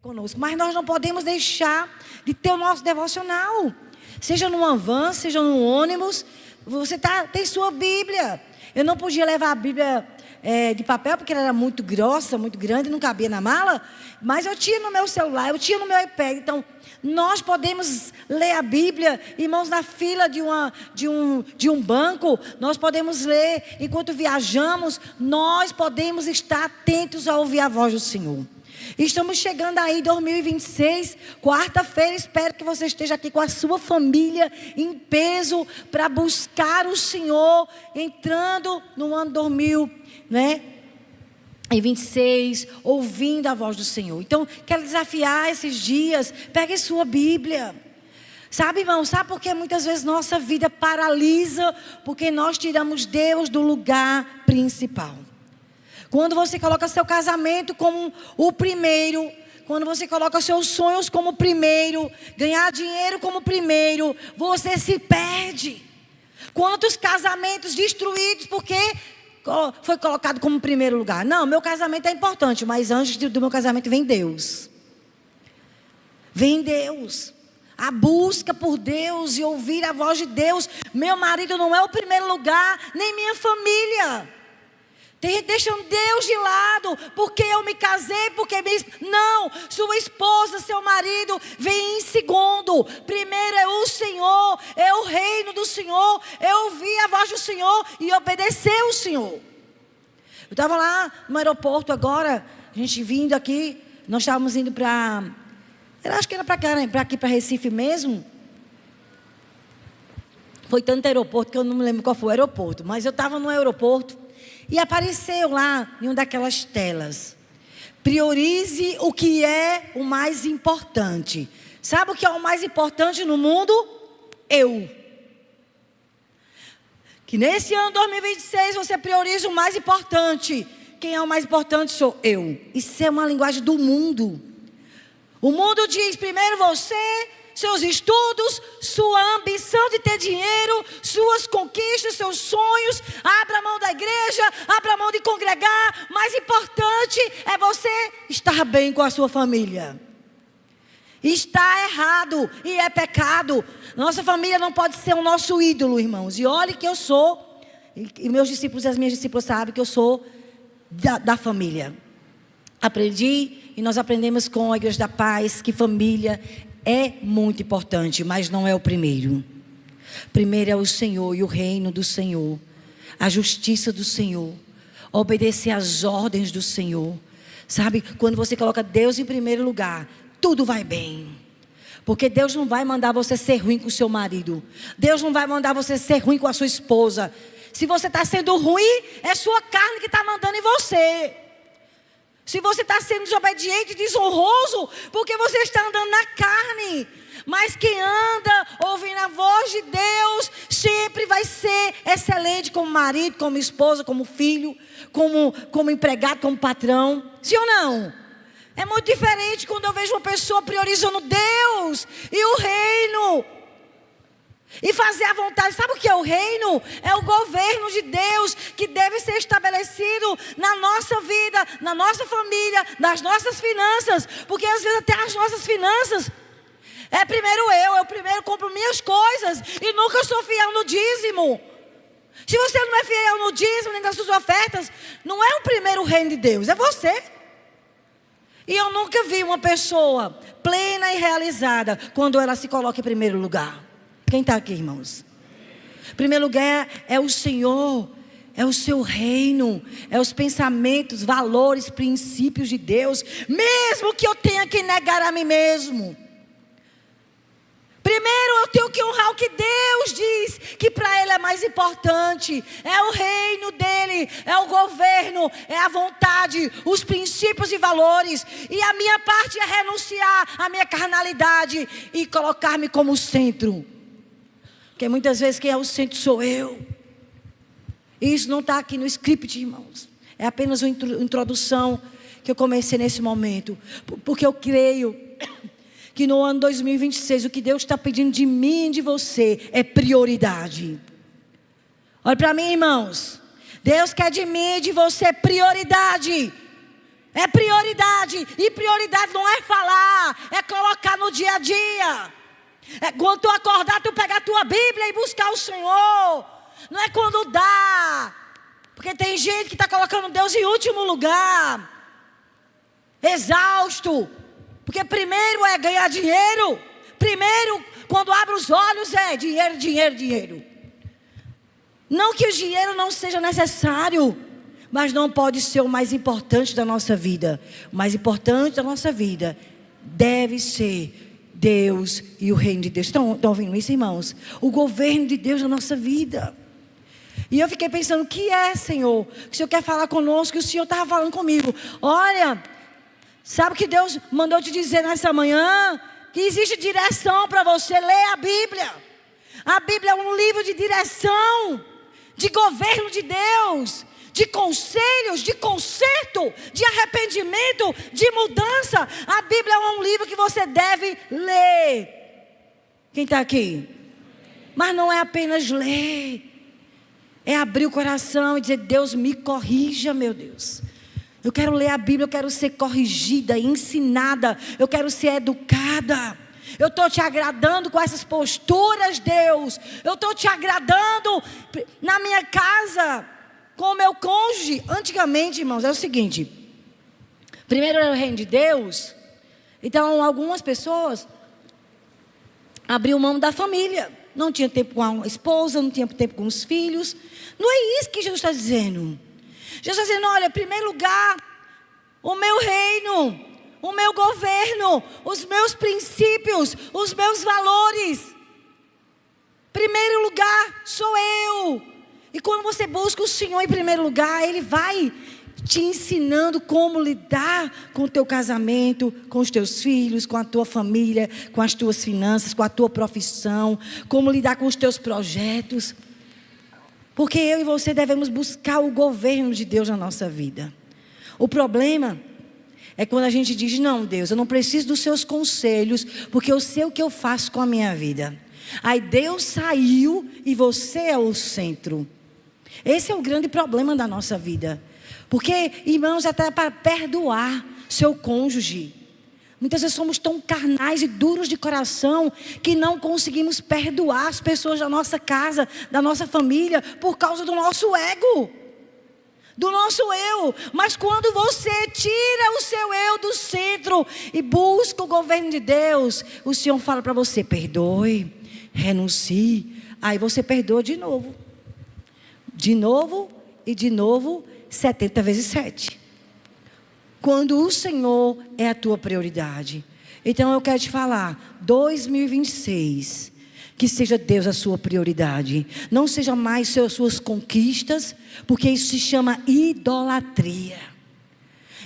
conosco, mas nós não podemos deixar de ter o nosso devocional. Seja numa van, seja num ônibus, você tem sua Bíblia. Eu não podia levar a Bíblia de papel, porque ela era muito grossa, muito grande, não cabia na mala. Mas eu tinha no meu celular, eu tinha no meu iPad. Então, nós podemos ler a Bíblia, irmãos, na fila de um banco. Nós podemos ler enquanto viajamos. Nós podemos estar atentos a ouvir a voz do Senhor. Estamos chegando aí, 2026, quarta-feira. Espero que você esteja aqui com a sua família em peso para buscar o Senhor, entrando no ano 2026, ouvindo a voz do Senhor. Então, quero desafiar esses dias. Pegue sua Bíblia. Sabe, irmão, sabe por que muitas vezes nossa vida paralisa? Porque nós tiramos Deus do lugar principal. Quando você coloca seu casamento como o primeiro, quando você coloca seus sonhos como primeiro, ganhar dinheiro como primeiro, você se perde. Quantos casamentos destruídos porque foi colocado como primeiro lugar? Não, meu casamento é importante, mas antes do meu casamento vem Deus. Vem Deus. A busca por Deus e ouvir a voz de Deus. Meu marido não é o primeiro lugar, nem minha família. Deixando Deus de lado, porque eu me casei, não, sua esposa, seu marido vem em segundo. Primeiro é o Senhor, é o reino do Senhor, é ouvir a voz do Senhor e obedecer o Senhor. Eu estava lá no aeroporto agora, a gente vindo aqui, nós estávamos indo acho que era para cá, né? Para aqui, para Recife mesmo. Foi tanto aeroporto que eu não me lembro qual foi o aeroporto, mas eu estava no aeroporto. E apareceu lá em uma daquelas telas: priorize o que é o mais importante. Sabe o que é o mais importante no mundo? Eu. Que nesse ano 2026 você priorize o mais importante. Quem é o mais importante sou eu. Isso é uma linguagem do mundo. O mundo diz primeiro você, seus estudos, sua ambição de ter dinheiro, suas conquistas, seus sonhos. Abra mão da igreja, abra mão de congregar. Mais importante é você estar bem com a sua família. Está errado e é pecado. Nossa família não pode ser o nosso ídolo, irmãos. E olhe que eu sou, e meus discípulos e as minhas discípulas sabem que eu sou da família. Aprendi, e nós aprendemos com a Igreja da Paz, que família é muito importante, mas não é o primeiro. Primeiro é o Senhor e o reino do Senhor, a justiça do Senhor, obedecer às ordens do Senhor. Sabe, quando você coloca Deus em primeiro lugar, tudo vai bem. Porque Deus não vai mandar você ser ruim com o seu marido. Deus não vai mandar você ser ruim com a sua esposa. Se você está sendo ruim, é sua carne que está mandando em você. Se você está sendo desobediente e desonroso, porque você está andando na carne. Mas quem anda ouvindo a voz de Deus, sempre vai ser excelente como marido, como esposa, como filho, como empregado, como patrão. Sim ou não? É muito diferente quando eu vejo uma pessoa priorizando Deus e o reino. E fazer a vontade. Sabe o que é o reino? É o governo de Deus que deve ser estabelecido na nossa vida, na nossa família, nas nossas finanças. Porque às vezes até as nossas finanças é primeiro eu primeiro compro minhas coisas e nunca sou fiel no dízimo. Se você não é fiel no dízimo nem nas suas ofertas, não é o primeiro reino de Deus, é você. E eu nunca vi uma pessoa plena e realizada quando ela se coloca em primeiro lugar. Quem está aqui, irmãos? Primeiro lugar é o Senhor, é o seu reino, é os pensamentos, valores, princípios de Deus. Mesmo que eu tenha que negar a mim mesmo. Primeiro eu tenho que honrar o que Deus diz, que para Ele é mais importante. É o reino dEle, é o governo, é a vontade, os princípios e valores. E a minha parte é renunciar à minha carnalidade e colocar-me como centro. Porque muitas vezes quem é o centro sou eu. E isso não está aqui no script, irmãos. É apenas uma introdução que eu comecei nesse momento. Porque eu creio que no ano 2026 o que Deus está pedindo de mim e de você é prioridade. Olha para mim, irmãos. Deus quer de mim e de você prioridade. É prioridade. E prioridade não é falar, é colocar no dia a dia. É quando tu acordar, tu pegar a tua Bíblia e buscar o Senhor. Não é quando dá. Porque tem gente que está colocando Deus em último lugar. Exausto. Porque primeiro é ganhar dinheiro. Primeiro, quando abre os olhos, é dinheiro, dinheiro, dinheiro. Não que o dinheiro não seja necessário, mas não pode ser o mais importante da nossa vida. O mais importante da nossa vida deve ser Deus e o reino de Deus. Estão ouvindo isso, irmãos? O governo de Deus na nossa vida. E eu fiquei pensando, o que é, Senhor? Que o Senhor quer falar conosco, e o Senhor estava falando comigo. Olha, sabe o que Deus mandou te dizer nessa manhã? Que existe direção para você ler a Bíblia. A Bíblia é um livro de direção, de governo de Deus, de conselhos, de conserto, de arrependimento, de mudança. A Bíblia é um livro que você deve ler. Quem está aqui? Mas não é apenas ler. É abrir o coração e dizer, Deus me corrija, meu Deus. Eu quero ler a Bíblia, eu quero ser corrigida, ensinada, eu quero ser educada. Eu estou te agradando com essas posturas, Deus. Eu estou te agradando na minha casa, com o meu cônjuge. Antigamente, irmãos, é o seguinte. Primeiro era o reino de Deus. Então, algumas pessoas abriam mão da família. Não tinha tempo com a esposa, não tinha tempo com os filhos. Não é isso que Jesus está dizendo. Jesus está dizendo, olha, em primeiro lugar, o meu reino, o meu governo, os meus princípios, os meus valores. Primeiro lugar sou eu. E quando você busca o Senhor em primeiro lugar, Ele vai te ensinando como lidar com o teu casamento, com os teus filhos, com a tua família, com as tuas finanças, com a tua profissão, como lidar com os teus projetos. Porque eu e você devemos buscar o governo de Deus na nossa vida. O problema é quando a gente diz, não, Deus, eu não preciso dos seus conselhos, porque eu sei o que eu faço com a minha vida. Aí Deus saiu e você é o centro. Esse é o grande problema da nossa vida. Porque, irmãos, até para perdoar seu cônjuge, muitas vezes somos tão carnais e duros de coração que não conseguimos perdoar as pessoas da nossa casa, da nossa família, por causa do nosso ego, do nosso eu. Mas quando você tira o seu eu do centro e busca o governo de Deus, o Senhor fala para você, perdoe, renuncie. Aí você perdoa de novo e de novo, 70 vezes 7. Quando o Senhor é a tua prioridade. Então eu quero te falar, 2026, que seja Deus a sua prioridade. Não seja mais suas conquistas, porque isso se chama idolatria.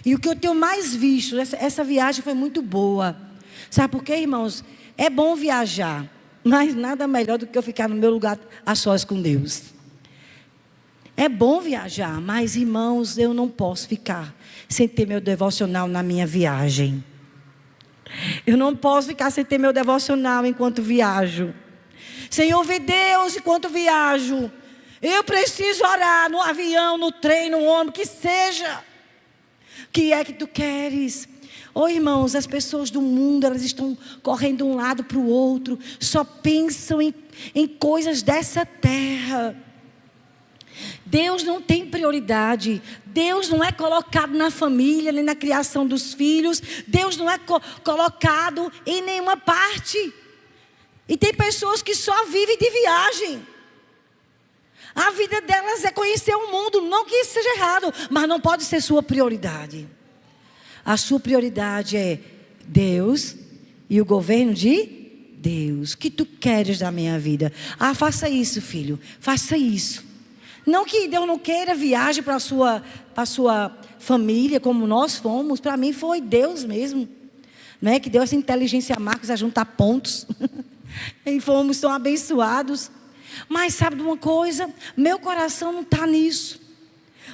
E o que eu tenho mais visto, essa viagem foi muito boa. Sabe por quê, irmãos? É bom viajar, mas nada melhor do que eu ficar no meu lugar a sós com Deus. É bom viajar, mas irmãos, eu não posso ficar sem ter meu devocional na minha viagem. Eu não posso ficar sem ter meu devocional enquanto viajo. Sem ouvir Deus enquanto viajo. Eu preciso orar no avião, no trem, no ônibus, que seja. O que é que tu queres? Oh, irmãos, as pessoas do mundo, elas estão correndo de um lado para o outro. Só pensam em coisas dessa terra. Deus não tem prioridade. Deus não é colocado na família, nem na criação dos filhos. Deus não é colocado em nenhuma parte. E tem pessoas que só vivem de viagem. A vida delas é conhecer o mundo. Não que isso seja errado, mas não pode ser sua prioridade. A sua prioridade é Deus e o governo de Deus. O que tu queres da minha vida? Ah, faça isso, filho. Faça isso. Não que Deus não queira viagem para a sua família, como nós fomos. Para mim foi Deus mesmo. Não é que deu essa inteligência a Marcos a juntar pontos. E fomos tão abençoados. Mas sabe de uma coisa? Meu coração não está nisso.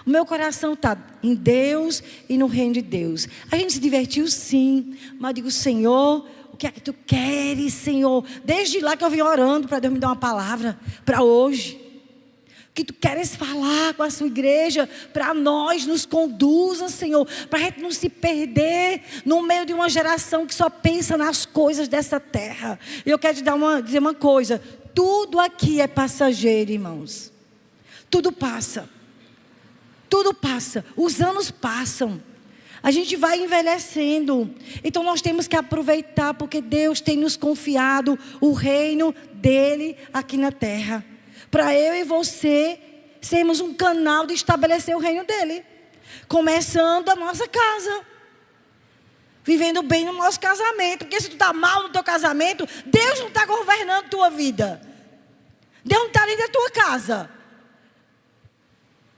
O meu coração está em Deus e no reino de Deus. A gente se divertiu sim. Mas eu digo, Senhor, o que é que tu queres, Senhor? Desde lá que eu vim orando para Deus me dar uma palavra para hoje. que Tu queres falar com a Sua igreja, para nós, nos conduza, Senhor, para a gente não se perder no meio de uma geração que só pensa nas coisas dessa terra. E eu quero te dizer uma coisa: tudo aqui é passageiro, irmãos. Tudo passa. Tudo passa. Os anos passam. A gente vai envelhecendo. Então nós temos que aproveitar, porque Deus tem nos confiado o reino dele aqui na terra, para eu e você sermos um canal de estabelecer o reino dele. Começando a nossa casa, vivendo bem no nosso casamento. Porque se tu está mal no teu casamento, Deus não está governando a tua vida. Deus não está dentro da tua casa.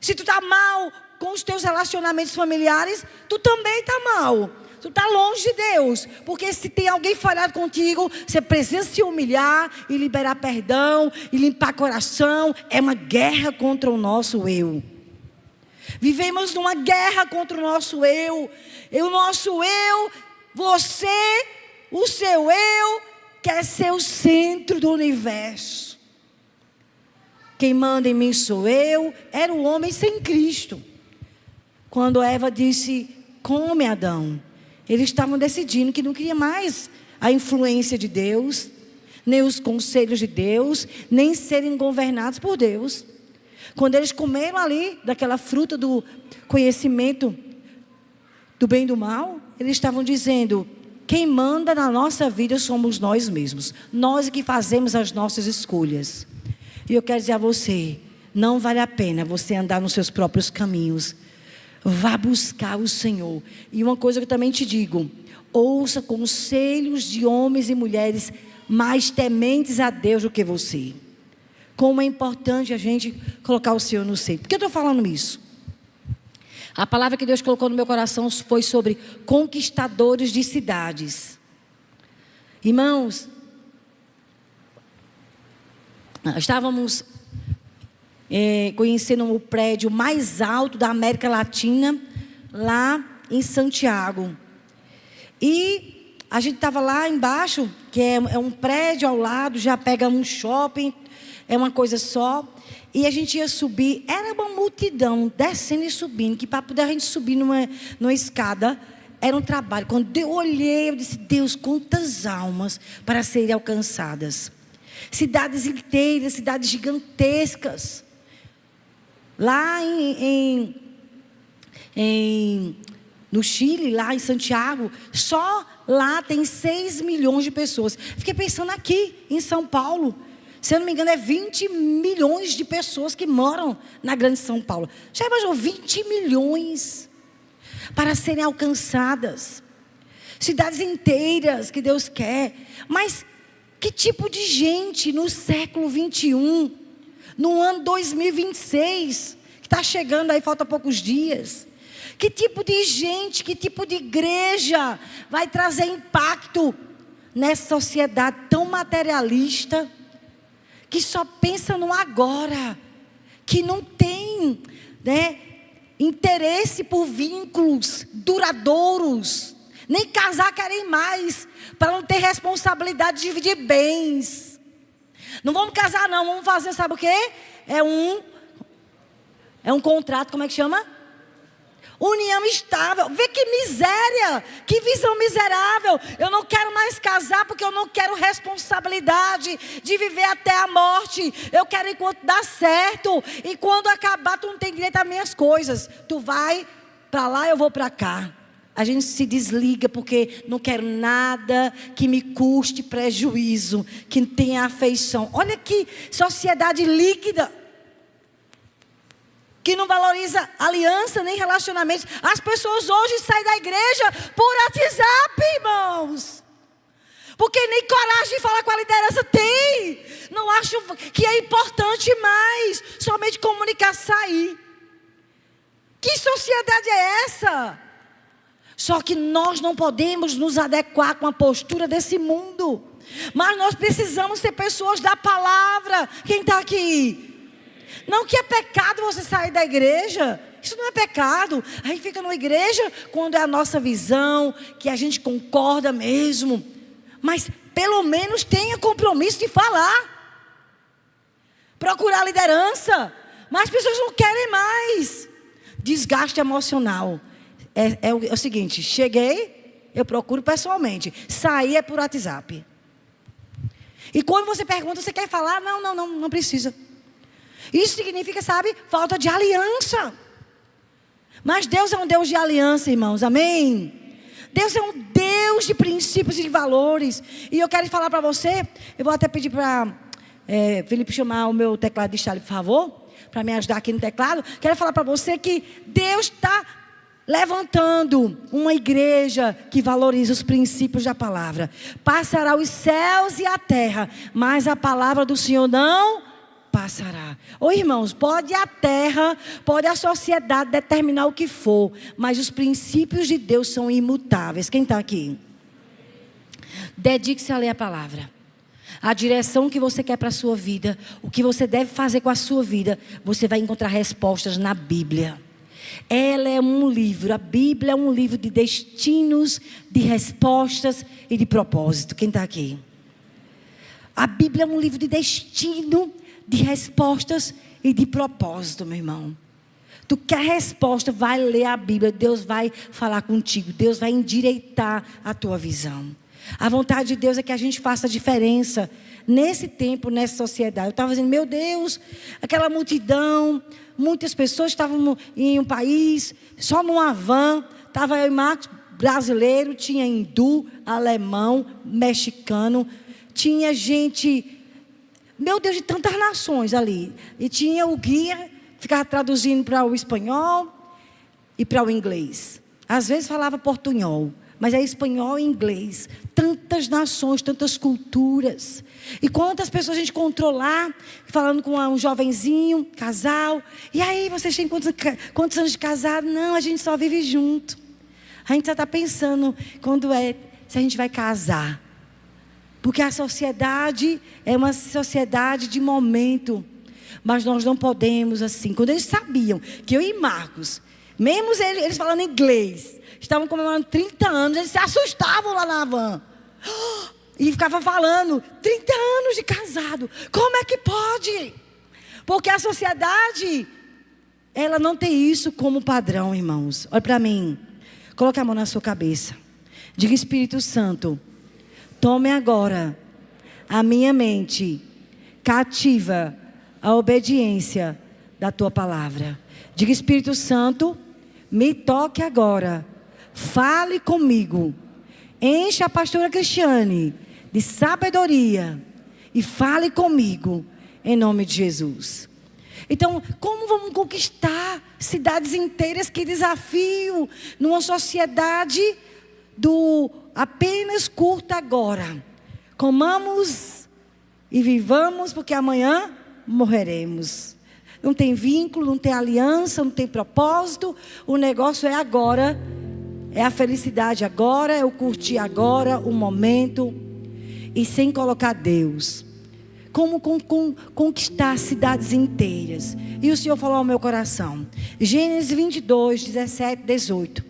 Se tu está mal com os teus relacionamentos familiares, tu também está mal. Tu está longe de Deus. Porque se tem alguém falhado contigo, você precisa se humilhar e liberar perdão e limpar coração. É uma guerra contra o nosso eu. Vivemos numa guerra contra o nosso eu. E o nosso eu, você, o seu eu, quer ser o centro do universo. Quem manda em mim sou eu. Era o homem sem Cristo. Quando Eva disse: come, Adão, eles estavam decidindo que não queria mais a influência de Deus, nem os conselhos de Deus, nem serem governados por Deus. Quando eles comeram ali daquela fruta do conhecimento do bem e do mal, eles estavam dizendo: quem manda na nossa vida somos nós mesmos. Nós que fazemos as nossas escolhas. E eu quero dizer a você: não vale a pena você andar nos seus próprios caminhos. Vá buscar o Senhor. E uma coisa que eu também te digo: ouça conselhos de homens e mulheres mais tementes a Deus do que você. Como é importante a gente colocar o Senhor no centro. Por que eu estou falando isso? A palavra que Deus colocou no meu coração foi sobre conquistadores de cidades. Irmãos, estávamos conhecendo o prédio mais alto da América Latina, lá em Santiago. E a gente estava lá embaixo, que é um prédio ao lado, já pega um shopping, é uma coisa só. E a gente ia subir, era uma multidão descendo e subindo, que para poder a gente subir numa escada era um trabalho. Quando eu olhei, eu disse: Deus, quantas almas para serem alcançadas. Cidades inteiras, cidades gigantescas. Lá no Chile, lá em Santiago, só lá tem 6 milhões de pessoas. Fiquei pensando aqui em São Paulo, se eu não me engano é 20 milhões de pessoas que moram na grande São Paulo. Já imaginou 20 milhões para serem alcançadas? Cidades inteiras que Deus quer. Mas que tipo de gente no século 21, no ano 2026, que está chegando aí, falta poucos dias? Que tipo de gente, que tipo de igreja vai trazer impacto nessa sociedade tão materialista, que só pensa no agora, que não tem, interesse por vínculos duradouros, nem casar querem mais, para não ter responsabilidade de dividir bens. Não vamos casar não, vamos fazer, sabe o quê? É um contrato, como é que chama? União estável. Vê que miséria, que visão miserável. Eu não quero mais casar porque eu não quero responsabilidade de viver até a morte. Eu quero enquanto dá certo. E quando acabar, tu não tem direito às minhas coisas. Tu vai para lá, eu vou para cá. A gente se desliga porque não quero nada que me custe prejuízo, que tenha afeição. Olha que sociedade líquida, que não valoriza aliança nem relacionamentos. As pessoas hoje saem da igreja por WhatsApp, irmãos, porque nem coragem de falar com a liderança tem. Não acho que é importante mais somente comunicar, sair. Que sociedade é essa? Só que nós não podemos nos adequar com a postura desse mundo, mas nós precisamos ser pessoas da palavra. Quem está aqui? Não que é pecado você sair da igreja. Isso não é pecado. A gente fica na igreja quando é a nossa visão, que a gente concorda mesmo. Mas pelo menos tenha compromisso de falar. Procurar liderança. Mas as pessoas não querem mais. Desgaste emocional. É o seguinte, cheguei, eu procuro pessoalmente. Sair é por WhatsApp. E quando você pergunta, você quer falar? Não precisa. Isso significa, sabe, falta de aliança. Mas Deus é um Deus de aliança, irmãos, amém? Deus é um Deus de princípios e de valores. E eu quero falar para você, eu vou até pedir para Felipe chamar o meu tecladista ali, por favor, para me ajudar aqui no teclado. Quero falar para você que Deus está levantando uma igreja que valoriza os princípios da palavra. Passará os céus e a terra, mas a palavra do Senhor não passará. Ô irmãos, pode a terra, pode a sociedade determinar o que for, mas os princípios de Deus são imutáveis. Quem está aqui? Dedique-se a ler a palavra. A direção que você quer para a sua vida, o que você deve fazer com a sua vida, você vai encontrar respostas na Bíblia. Ela é um livro, a Bíblia é um livro de destinos, de respostas e de propósito. Quem está aqui? A Bíblia é um livro de destino, de respostas e de propósito, meu irmão. Tu quer resposta, vai ler a Bíblia, Deus vai falar contigo, Deus vai endireitar a tua visão. A vontade de Deus é que a gente faça a diferença nesse tempo, nessa sociedade. Eu estava dizendo, meu Deus, aquela multidão, muitas pessoas estavam em um país, só numa van, estava eu e Marcos, brasileiro, tinha hindu, alemão, mexicano, tinha gente, meu Deus, de tantas nações ali. E tinha o guia, ficava traduzindo para o espanhol e para o inglês. Às vezes falava portunhol, mas é espanhol e inglês. Tantas nações, tantas culturas. E quantas pessoas a gente encontrou lá, falando com um jovenzinho, casal. E aí, vocês têm quantos anos de casado? Não, a gente só vive junto. A gente já está pensando se a gente vai casar. Porque a sociedade é uma sociedade de momento. Mas nós não podemos assim. Quando eles sabiam que eu e Marcos, mesmo eles falando inglês, estavam comemorando 30 anos, eles se assustavam lá na van. E ficavam falando, 30 anos de casado, como é que pode? Porque a sociedade, ela não tem isso como padrão, irmãos. Olha para mim, coloque a mão na sua cabeça. Diga, Espírito Santo, tome agora a minha mente cativa à obediência da tua palavra. Diga, Espírito Santo, me toque agora. Fale comigo. Encha a pastora Cristiane de sabedoria. E fale comigo em nome de Jesus. Então, como vamos conquistar cidades inteiras? Que desafio numa sociedade do apenas curta agora. Comamos e vivamos, porque amanhã morreremos. Não tem vínculo, não tem aliança, não tem propósito. O negócio é agora. É a felicidade agora, é o curtir agora, o momento. E sem colocar Deus. Como conquistar cidades inteiras. E o Senhor falou ao meu coração. Gênesis 22, 17, 18.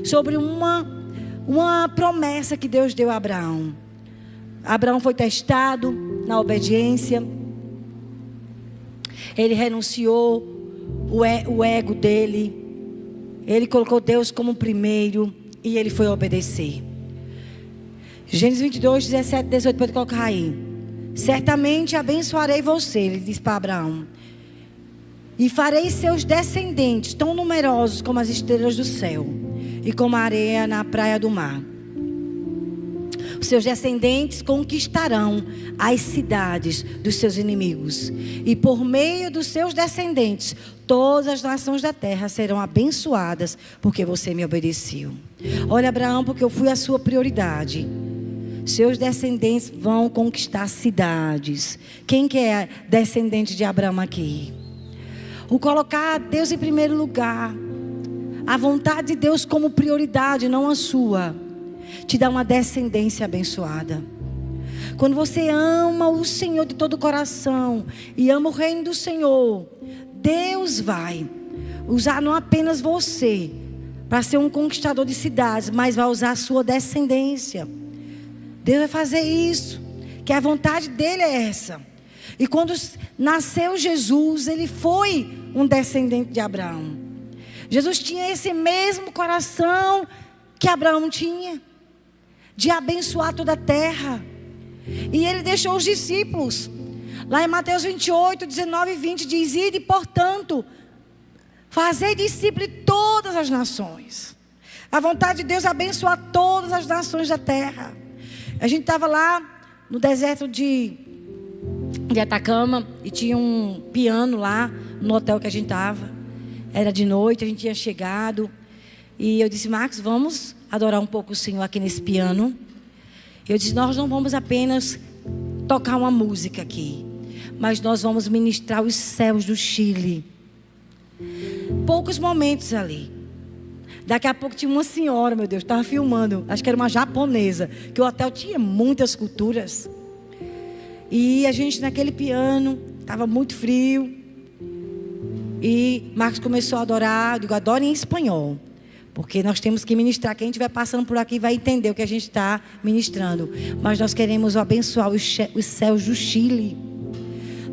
Sobre uma promessa que Deus deu a Abraão. Abraão foi testado na obediência. Ele renunciou o ego dele. Ele colocou Deus como primeiro e ele foi obedecer. Gênesis 22, 17, 18, pode colocar aí. Certamente abençoarei você, ele disse para Abraão. E farei seus descendentes tão numerosos como as estrelas do céu e como a areia na praia do mar. Os seus descendentes conquistarão as cidades dos seus inimigos. E por meio dos seus descendentes, todas as nações da terra serão abençoadas, porque você me obedeceu. Olha, Abraão, porque eu fui a sua prioridade. Seus descendentes vão conquistar cidades. Quem que é descendente de Abraão aqui? O colocar Deus em primeiro lugar. A vontade de Deus como prioridade, não a sua, te dá uma descendência abençoada. Quando você ama o Senhor de todo o coração e ama o reino do Senhor, Deus vai usar não apenas você para ser um conquistador de cidades, mas vai usar a sua descendência. Deus vai fazer isso, que a vontade dele é essa. E quando nasceu Jesus, ele foi um descendente de Abraão. Jesus tinha esse mesmo coração que Abraão tinha, de abençoar toda a terra. E ele deixou os discípulos. Lá em Mateus 28, 19 e 20 diz: ide, portanto, fazei discípulos de todas as nações. A vontade de Deus é abençoar todas as nações da terra. A gente estava lá no deserto de Atacama e tinha um piano lá no hotel que a gente estava. Era de noite, a gente tinha chegado. E eu disse: Marcos, vamos adorar um pouco o Senhor aqui nesse piano. Eu disse: nós não vamos apenas tocar uma música aqui, mas nós vamos ministrar os céus do Chile. Poucos momentos ali. Daqui a pouco tinha uma senhora, meu Deus, estava filmando. Acho que era uma japonesa, que o hotel tinha muitas culturas. E a gente naquele piano, estava muito frio. E Marcos começou a adorar. Eu digo: adore em espanhol, porque nós temos que ministrar. Quem estiver passando por aqui vai entender o que a gente está ministrando. Mas nós queremos abençoar os céus do Chile.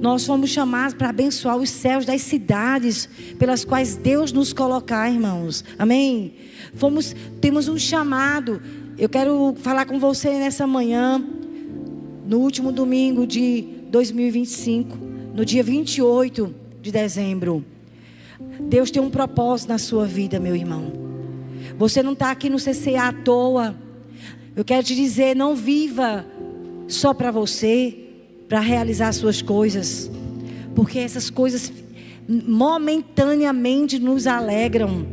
Nós fomos chamados para abençoar os céus das cidades pelas quais Deus nos colocar, irmãos. Amém? Temos um chamado. Eu quero falar com você nessa manhã, no último domingo de 2025, no dia 28 de dezembro. Deus tem um propósito na sua vida, meu irmão. Você não está aqui no CCA à toa. Eu quero te dizer: não viva só para você, para realizar suas coisas, porque essas coisas momentaneamente nos alegram,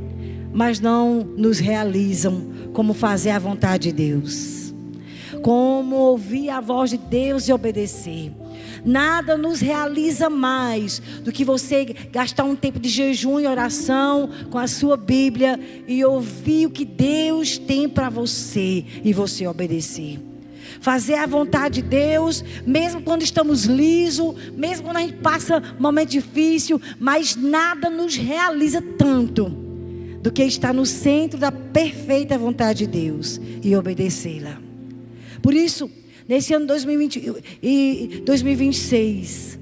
mas não nos realizam. Como fazer a vontade de Deus, como ouvir a voz de Deus e obedecer. Nada nos realiza mais do que você gastar um tempo de jejum e oração com a sua Bíblia e ouvir o que Deus tem para você e você obedecer. Fazer a vontade de Deus, mesmo quando estamos lisos, mesmo quando a gente passa um momento difícil, mas nada nos realiza tanto do que estar no centro da perfeita vontade de Deus e obedecê-la. Por isso, nesse ano 2020 e 2026,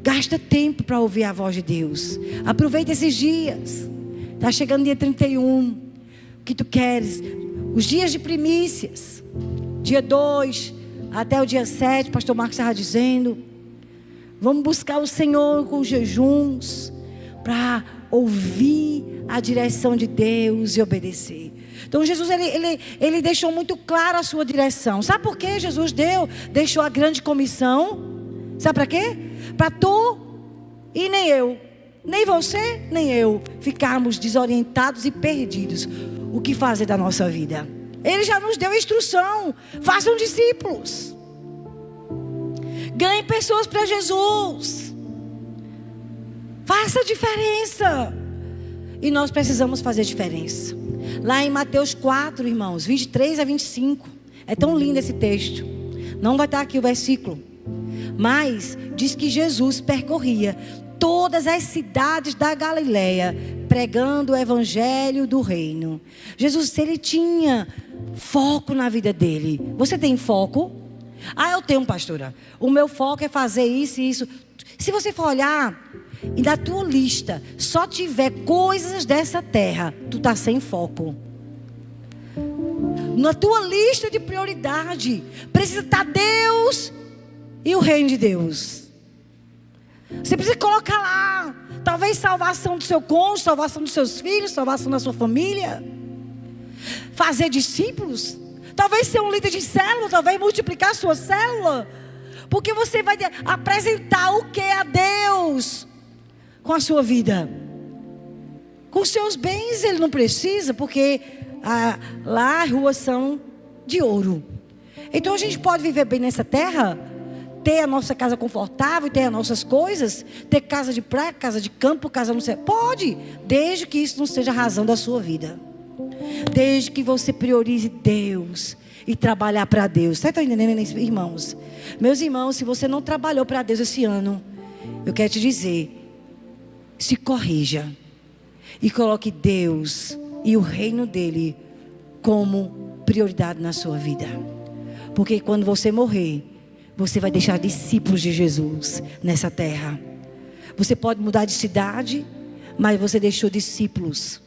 gasta tempo para ouvir a voz de Deus. Aproveita esses dias. Está chegando dia 31. O que tu queres? Os dias de primícias. Dia 2 até o dia 7, o pastor Marcos estava dizendo. Vamos buscar o Senhor com jejuns, para ouvir a direção de Deus e obedecer. Então Jesus, ele deixou muito claro a sua direção. Sabe por que Jesus deixou a grande comissão? Sabe para quê? Para tu e nem eu, nem você, nem eu, ficarmos desorientados e perdidos. O que fazer da nossa vida? Ele já nos deu instrução. Façam discípulos. Ganhe pessoas para Jesus. Faça diferença. E nós precisamos fazer diferença. Lá em Mateus 4, irmãos, 23 a 25. É tão lindo esse texto. Não vai estar aqui o versículo. Mas diz que Jesus percorria todas as cidades da Galileia, pregando o evangelho do reino. Jesus, ele tinha foco na vida dele. Você tem foco? Ah, eu tenho, pastora. O meu foco é fazer isso e isso. Se você for olhar, e na tua lista só tiver coisas dessa terra, tu está sem foco. Na tua lista de prioridade precisa estar Deus e o reino de Deus. Você precisa colocar lá, talvez salvação do seu cônjuge, salvação dos seus filhos, salvação da sua família. Fazer discípulos, talvez ser um líder de célula, talvez multiplicar a sua célula, porque você vai apresentar o que a Deus com a sua vida. Com os seus bens ele não precisa, porque lá as ruas são de ouro. Então a gente pode viver bem nessa terra, ter a nossa casa confortável, ter as nossas coisas, ter casa de praia, casa de campo, casa no céu. Pode, desde que isso não seja a razão da sua vida. Desde que você priorize Deus e trabalhar para Deus. Você está entendendo, irmãos? Meus irmãos, se você não trabalhou para Deus esse ano, eu quero te dizer, se corrija e coloque Deus e o reino dele como prioridade na sua vida. Porque quando você morrer, você vai deixar discípulos de Jesus nessa terra. Você pode mudar de cidade, mas você deixou discípulos.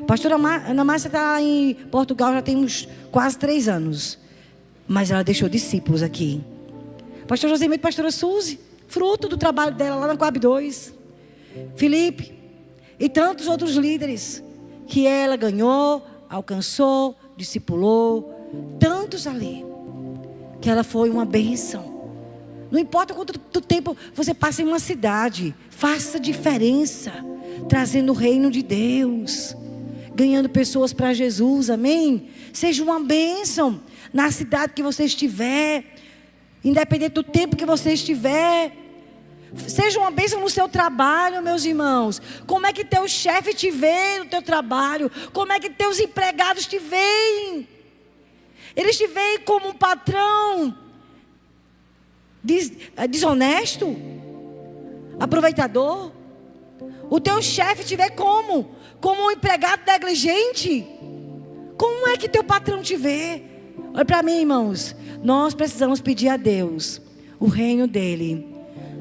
Pastora Ana Márcia está em Portugal já tem uns quase 3 anos. Mas ela deixou discípulos aqui. Pastor Josemito e pastora Suzy, fruto do trabalho dela lá na Coab 2. Felipe e tantos outros líderes que ela ganhou, alcançou, discipulou. Tantos ali. Que ela foi uma bênção. Não importa quanto tempo você passa em uma cidade. Faça diferença. Trazendo o reino de Deus. Ganhando pessoas para Jesus, amém? Seja uma bênção na cidade que você estiver. Independente do tempo que você estiver. Seja uma bênção no seu trabalho, meus irmãos. Como é que teu chefe te vê no teu trabalho? Como é que teus empregados te veem? Eles te veem como um patrão desonesto? Aproveitador? O teu chefe te vê como? Como um empregado negligente? Como é que teu patrão te vê? Olha para mim, irmãos. Nós precisamos pedir a Deus o reino dele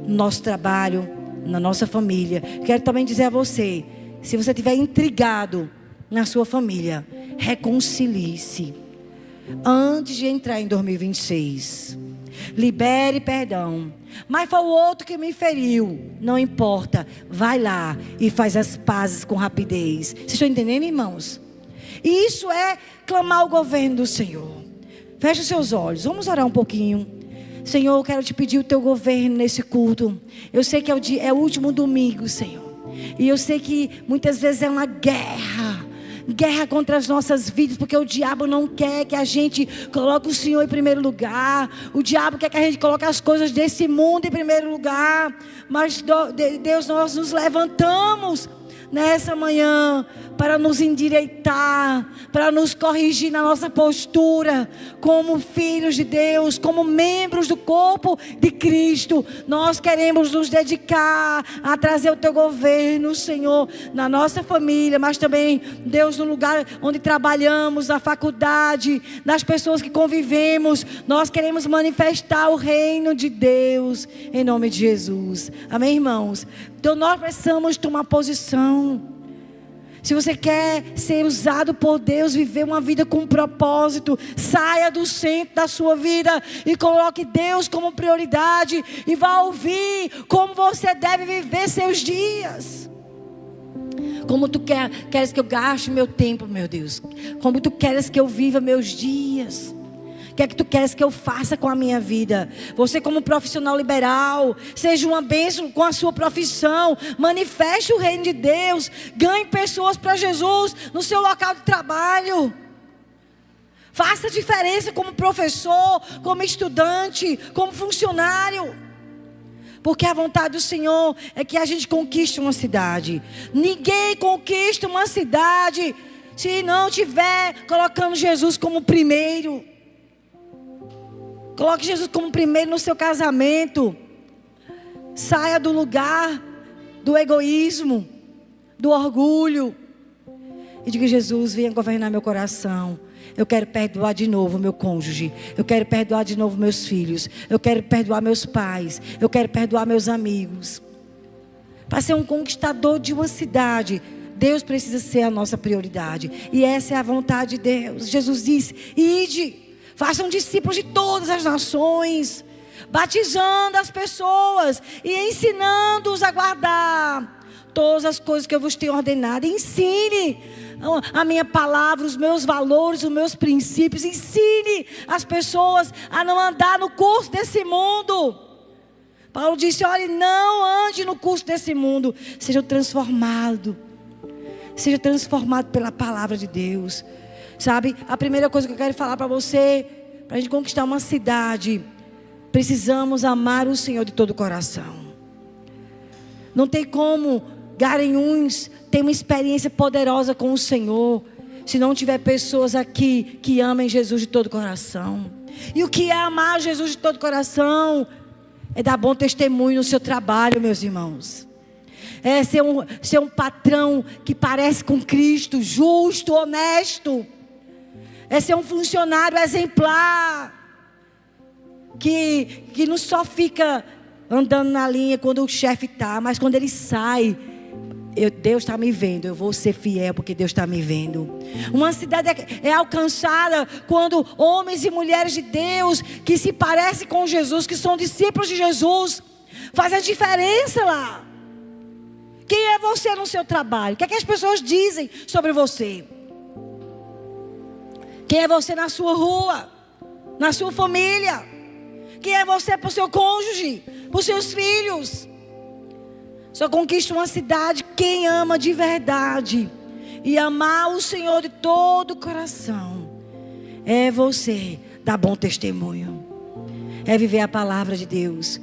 no nosso trabalho, na nossa família. Quero também dizer a você, se você estiver intrigado na sua família, reconcilie-se antes de entrar em 2026. Libere perdão. Mas foi o outro que me feriu. Não importa. Vai lá e faz as pazes com rapidez. Vocês estão entendendo, irmãos? E isso é clamar o governo do Senhor. Feche os seus olhos. Vamos orar um pouquinho. Senhor, eu quero te pedir o teu governo nesse culto. Eu sei que é o último domingo, Senhor. E eu sei que muitas vezes é uma guerra. Guerra contra as nossas vidas, porque o diabo não quer que a gente coloque o Senhor em primeiro lugar. O diabo quer que a gente coloque as coisas desse mundo em primeiro lugar. Mas Deus, nós nos levantamos nessa manhã para nos endireitar, para nos corrigir na nossa postura como filhos de Deus, como membros do corpo de Cristo. Nós queremos nos dedicar a trazer o teu governo, Senhor, na nossa família, mas também, Deus, no lugar onde trabalhamos, na faculdade, nas pessoas que convivemos. Nós queremos manifestar o reino de Deus em nome de Jesus. Amém, irmãos? Então nós precisamos tomar posição. Se você quer ser usado por Deus, viver uma vida com propósito, saia do centro da sua vida e coloque Deus como prioridade e vá ouvir como você deve viver seus dias. Como tu queres que eu gaste meu tempo, meu Deus? Como tu queres que eu viva meus dias? O que é que tu queres que eu faça com a minha vida? Você como profissional liberal, seja uma bênção com a sua profissão. Manifeste o reino de Deus. Ganhe pessoas para Jesus no seu local de trabalho. Faça diferença como professor, como estudante, como funcionário. Porque a vontade do Senhor é que a gente conquiste uma cidade. Ninguém conquista uma cidade se não tiver colocando Jesus como primeiro. Coloque Jesus como primeiro no seu casamento. Saia do lugar do egoísmo, do orgulho. E diga: Jesus, venha governar meu coração. Eu quero perdoar de novo meu cônjuge. Eu quero perdoar de novo meus filhos. Eu quero perdoar meus pais. Eu quero perdoar meus amigos. Para ser um conquistador de uma cidade, Deus precisa ser a nossa prioridade. E essa é a vontade de Deus. Jesus disse: ide. Façam discípulos de todas as nações, batizando as pessoas e ensinando-os a guardar todas as coisas que eu vos tenho ordenado. Ensine a minha palavra, os meus valores, os meus princípios. Ensine as pessoas a não andar no curso desse mundo. Paulo disse: olhe, não ande no curso desse mundo. Seja transformado pela palavra de Deus. Sabe, a primeira coisa que eu quero falar para você, para a gente conquistar uma cidade, precisamos amar o Senhor de todo o coração. Não tem como Garanhuns ter uma experiência poderosa com o Senhor, se não tiver pessoas aqui que amem Jesus de todo o coração. E o que é amar Jesus de todo o coração? É dar bom testemunho no seu trabalho, meus irmãos. É ser um patrão que parece com Cristo, justo, honesto. É ser um funcionário exemplar. que não só fica andando na linha quando o chefe está, mas quando ele sai, Deus está me vendo, eu vou ser fiel porque Deus está me vendo. Uma cidade é alcançada quando homens e mulheres de Deus que se parecem com Jesus, que são discípulos de Jesus, fazem a diferença lá. Quem é você no seu trabalho? O que é que as pessoas dizem sobre você? Quem é você na sua rua? Na sua família? Quem é você para o seu cônjuge? Para os seus filhos? Só conquista uma cidade quem ama de verdade. E amar o Senhor de todo o coração. É você dar bom testemunho. É viver a palavra de Deus.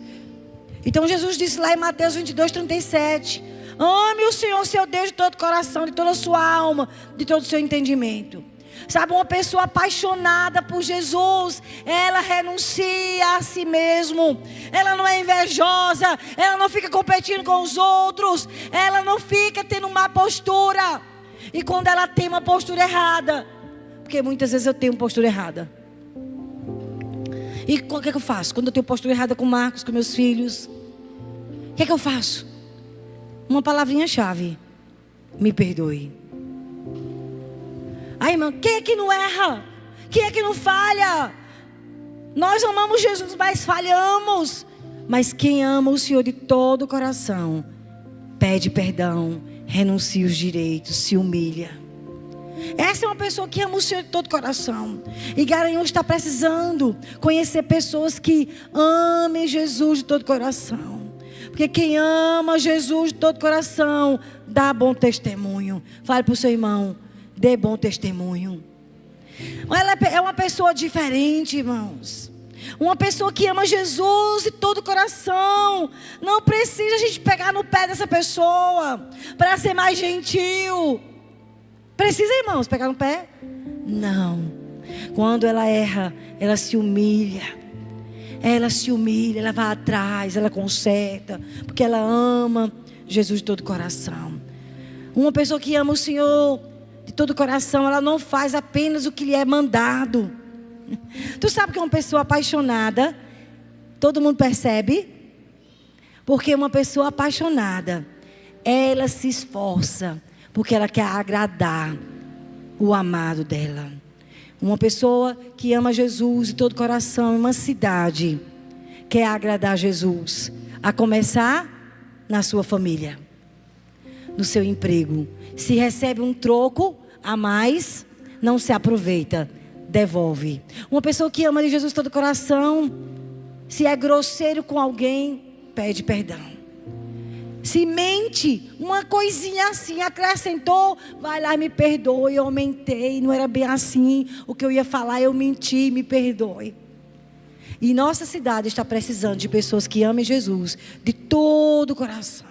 Então Jesus disse lá em Mateus 22:37. Ame o Senhor seu Deus de todo o coração, de toda a sua alma, de todo o seu entendimento. Sabe, uma pessoa apaixonada por Jesus, ela renuncia a si mesmo. Ela não é invejosa, ela não fica competindo com os outros, ela não fica tendo má postura. E quando ela tem uma postura errada, porque muitas vezes eu tenho postura errada. E o que é que eu faço? Quando eu tenho postura errada com o Marcos, com meus filhos, o que é que eu faço? Uma palavrinha-chave: me perdoe. Ai, irmão, quem é que não erra? Quem é que não falha? Nós amamos Jesus, mas falhamos. Mas quem ama o Senhor de todo o coração, pede perdão, renuncia os direitos, se humilha. Essa é uma pessoa que ama o Senhor de todo o coração. E Garanhuns está precisando conhecer pessoas que amem Jesus de todo o coração. Porque quem ama Jesus de todo o coração, dá bom testemunho. Fale para o seu irmão: dê bom testemunho. Ela é uma pessoa diferente, irmãos. Uma pessoa que ama Jesus de todo o coração. Não precisa a gente pegar no pé dessa pessoa para ser mais gentil. Precisa, irmãos, pegar no pé? Não. Quando ela erra, ela se humilha. Ela se humilha, ela vai atrás, ela conserta. Porque ela ama Jesus de todo o coração. Uma pessoa que ama o Senhor de todo o coração, ela não faz apenas o que lhe é mandado. Tu sabe que uma pessoa apaixonada, todo mundo percebe? Porque uma pessoa apaixonada, ela se esforça, porque ela quer agradar o amado dela. Uma pessoa que ama Jesus de todo o coração, em uma cidade, quer agradar Jesus. A começar na sua família, no seu emprego. Se recebe um troco a mais, não se aproveita, devolve. Uma pessoa que ama de Jesus de todo o coração, se é grosseiro com alguém, pede perdão. Se mente, uma coisinha assim, acrescentou, vai lá e me perdoe, eu aumentei, não era bem assim, o que eu ia falar, eu menti, me perdoe. E nossa cidade está precisando de pessoas que amem Jesus de todo o coração.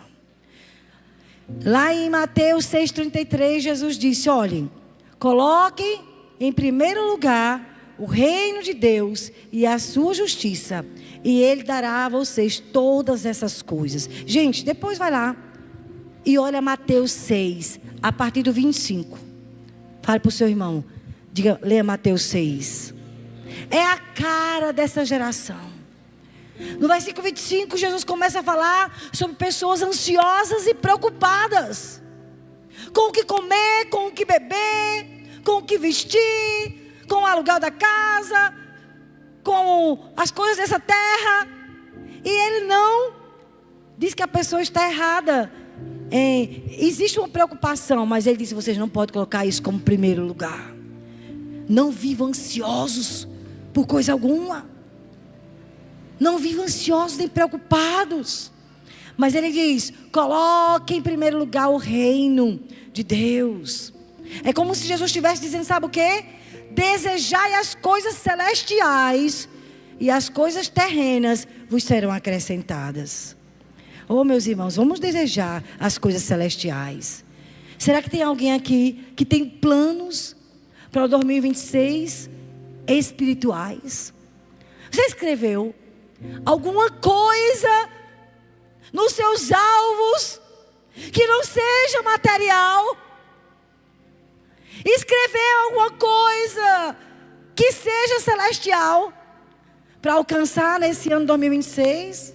Lá em Mateus 6,33, Jesus disse: olhem, coloquem em primeiro lugar o reino de Deus e a sua justiça, e Ele dará a vocês todas essas coisas. Gente, depois vai lá e olha Mateus 6, a partir do 25. Fale para o seu irmão, diga, leia Mateus 6. É a cara dessa geração. No versículo 25, Jesus começa a falar sobre pessoas ansiosas e preocupadas. Com o que comer, com o que beber, com o que vestir, com o aluguel da casa, com as coisas dessa terra. E ele não diz que a pessoa está errada. Existe uma preocupação, mas ele diz: vocês não podem colocar isso como primeiro lugar. Não vivam ansiosos por coisa alguma. Não vivam ansiosos nem preocupados. Mas ele diz: coloque em primeiro lugar o reino de Deus. É como se Jesus estivesse dizendo, sabe o quê? Desejai as coisas celestiais, e as coisas terrenas vos serão acrescentadas. Oh, meus irmãos, vamos desejar as coisas celestiais. Será que tem alguém aqui que tem planos para o 2026 espirituais? Você escreveu alguma coisa nos seus alvos que não seja material? Escrever alguma coisa que seja celestial? para alcançar nesse ano 2026?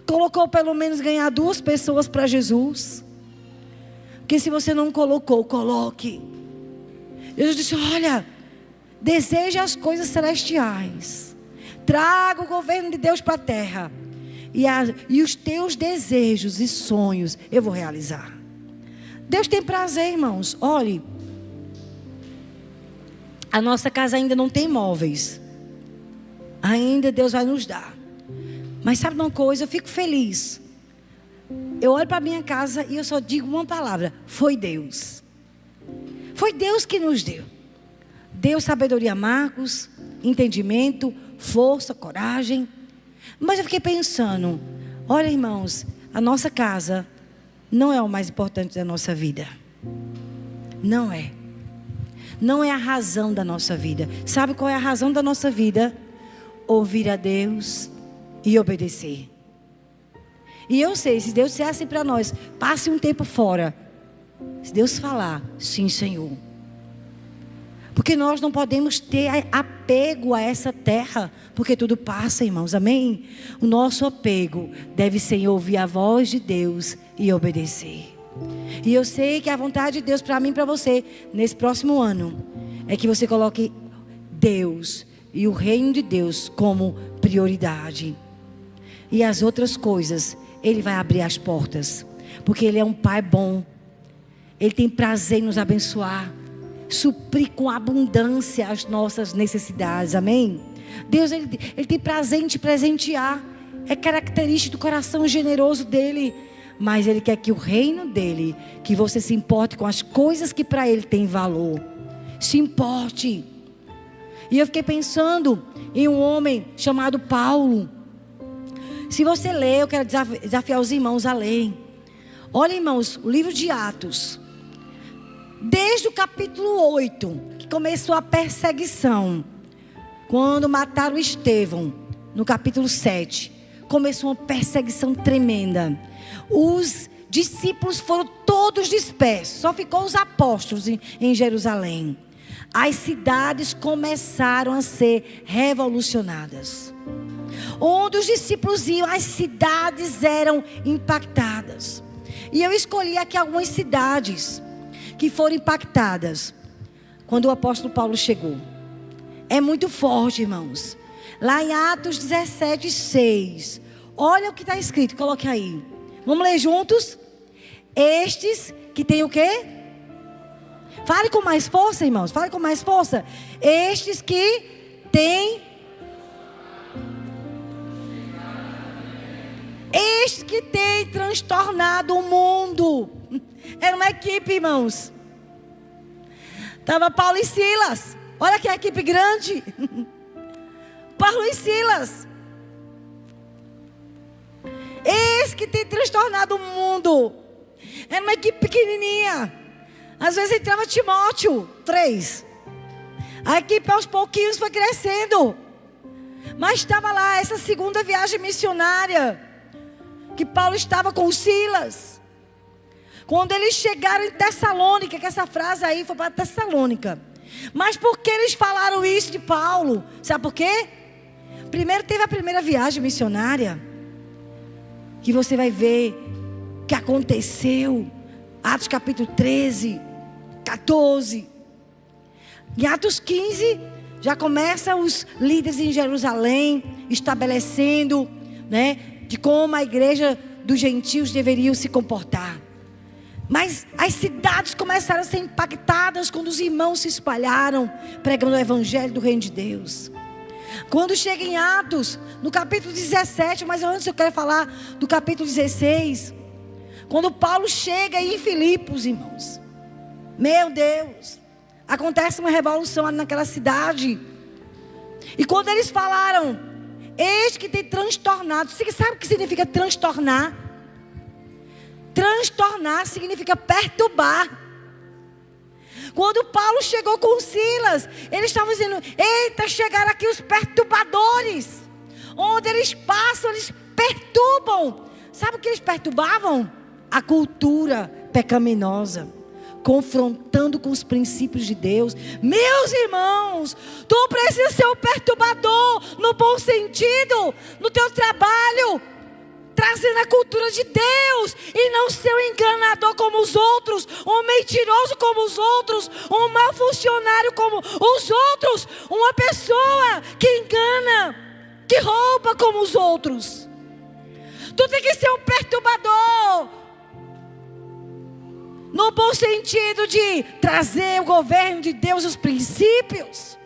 Colocou pelo menos ganhar 2 pessoas para Jesus? Porque se você não colocou, coloque. Jesus disse: olha, deseja as coisas celestiais, traga o governo de Deus para a terra, e os teus desejos e sonhos eu vou realizar. Deus tem prazer, irmãos. Olhe, a nossa casa ainda não tem móveis, ainda Deus vai nos dar. Mas sabe uma coisa, eu fico feliz. Eu olho para a minha casa e eu só digo uma palavra: foi Deus. Foi Deus que nos deu. Deu sabedoria a Marcos, entendimento, força, coragem. Mas eu fiquei pensando, olha, irmãos, a nossa casa não é o mais importante da nossa vida. Não é. Não é a razão da nossa vida. Sabe qual é a razão da nossa vida? Ouvir a Deus e obedecer. E eu sei, se Deus dissesse para nós, passe um tempo fora. Se Deus falar, sim, Senhor. Porque nós não podemos ter apego a essa terra, porque tudo passa, irmãos, amém? O nosso apego deve ser em ouvir a voz de Deus e obedecer. E eu sei que a vontade de Deus para mim e para você, nesse próximo ano, é que você coloque Deus e o reino de Deus como prioridade. E as outras coisas, Ele vai abrir as portas, porque Ele é um Pai bom. Ele tem prazer em nos abençoar, suprir com abundância as nossas necessidades, amém? Deus, Ele tem prazer em te presentear, é característica do coração generoso dEle. Mas Ele quer que o reino dEle, que você se importe com as coisas que para Ele tem valor, se importe. E eu fiquei pensando em um homem chamado Paulo. Se você ler, eu quero desafiar os irmãos a lerem. Olha, irmãos, o livro de Atos, desde o capítulo 8, que começou a perseguição, quando mataram Estevão, no capítulo 7, começou uma perseguição tremenda. Os discípulos foram todos dispersos, só ficou os apóstolos em Jerusalém. As cidades começaram a ser revolucionadas. Onde os discípulos iam, as cidades eram impactadas. E eu escolhi aqui algumas cidades que foram impactadas quando o apóstolo Paulo chegou. É muito forte, irmãos. Lá em Atos 17:6. Olha o que está escrito, coloque aí. Vamos ler juntos? Estes que têm o quê? Fale com mais força, irmãos. Fale com mais força. Estes que têm. Estes que têm transtornado o mundo. Era uma equipe, irmãos. Estava Paulo e Silas. Olha que equipe grande. Paulo e Silas. Esse que tem transtornado o mundo. Era uma equipe pequenininha. Às vezes entrava Timóteo, 3. A equipe aos pouquinhos foi crescendo. Mas estava lá essa segunda viagem missionária, que Paulo estava com Silas. Quando eles chegaram em Tessalônica, que essa frase aí foi para Tessalônica. Mas por que eles falaram isso de Paulo? Sabe por quê? Primeiro teve a primeira viagem missionária, que você vai ver que aconteceu. Atos capítulo 13, 14. Em Atos 15, já começa os líderes em Jerusalém estabelecendo, né, de como a igreja dos gentios deveriam se comportar. Mas as cidades começaram a ser impactadas quando os irmãos se espalharam, pregando o evangelho do reino de Deus. Quando chega em Atos, no capítulo 17, mas antes eu quero falar do capítulo 16. Quando Paulo chega em Filipos, irmãos. Meu Deus, acontece uma revolução ali naquela cidade. E quando eles falaram, este que tem transtornado. Você sabe o que significa transtornar? Transtornar significa perturbar. Quando Paulo chegou com Silas, eles estavam dizendo: eita, chegaram aqui os perturbadores. Onde eles passam, eles perturbam. Sabe o que eles perturbavam? A cultura pecaminosa. confrontando com os princípios de Deus. Meus irmãos, tu precisa ser um perturbador, no bom sentido, no teu trabalho, trazendo a cultura de Deus, e não ser um enganador como os outros, um mentiroso como os outros, um mau funcionário como os outros, uma pessoa que engana, que rouba como os outros. Tu tem que ser um perturbador, no bom sentido de trazer o governo de Deus, os princípios,